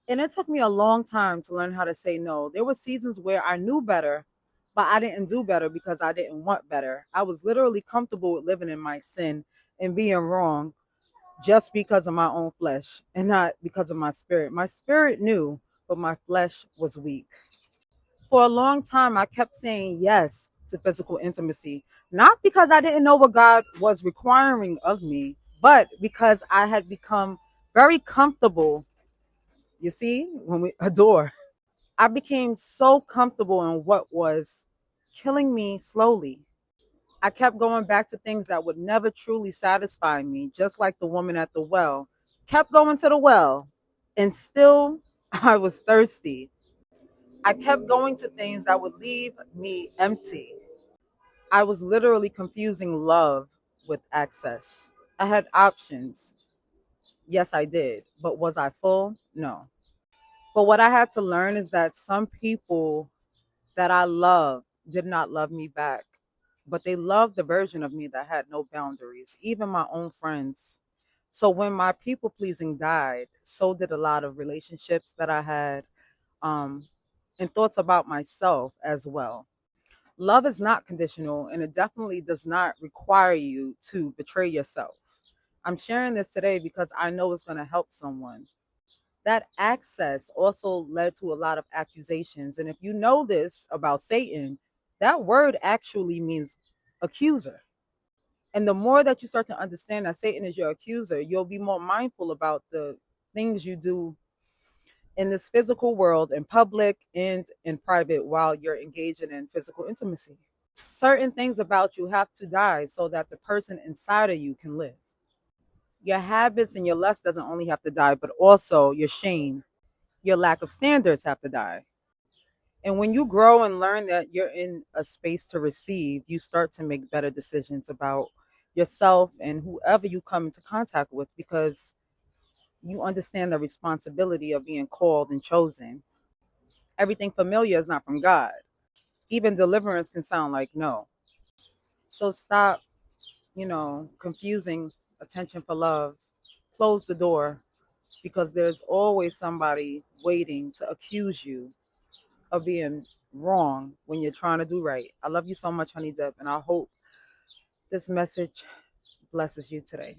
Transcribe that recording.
And it took me a long time to learn how to say no. There were seasons where I knew better, but I didn't do better because I didn't want better. I was literally comfortable with living in my sin and being wrong just because of my own flesh and not because of my spirit. My spirit knew, but my flesh was weak. For a long time, I kept saying yes to physical intimacy, not because I didn't know what God was requiring of me, but because I had become very comfortable. You see, when we adore, I became so comfortable in what was killing me slowly. I kept going back to things that would never truly satisfy me, just like the woman at the well. Kept going to the well, and still I was thirsty. I kept going to things that would leave me empty. I was literally confusing love with access. I had options. Yes, I did. But was I full? No. But what I had to learn is that some people that I loved did not love me back, but they loved the version of me that had no boundaries, even my own friends. So when my people pleasing died, so did a lot of relationships that I had, um, and thoughts about myself as well. Love is not conditional, and it definitely does not require you to betray yourself. I'm sharing this today because I know it's going to help someone. That access also led to a lot of accusations. And if you know this about Satan, that word actually means accuser. And the more that you start to understand that Satan is your accuser, you'll be more mindful about the things you do in this physical world, in public and in private, while you're engaging in physical intimacy. Certain things about you have to die so that the person inside of you can live. Your habits and your lust doesn't only have to die, but also your shame, your lack of standards have to die. And when you grow and learn that you're in a space to receive, you start to make better decisions about yourself and whoever you come into contact with, because you understand the responsibility of being called and chosen. Everything familiar is not from God. Even deliverance can sound like no. So stop, confusing attention for love. Close the door, because there's always somebody waiting to accuse you of being wrong when you're trying to do right. I love you so much, Honey Dip, and I hope this message blesses you today.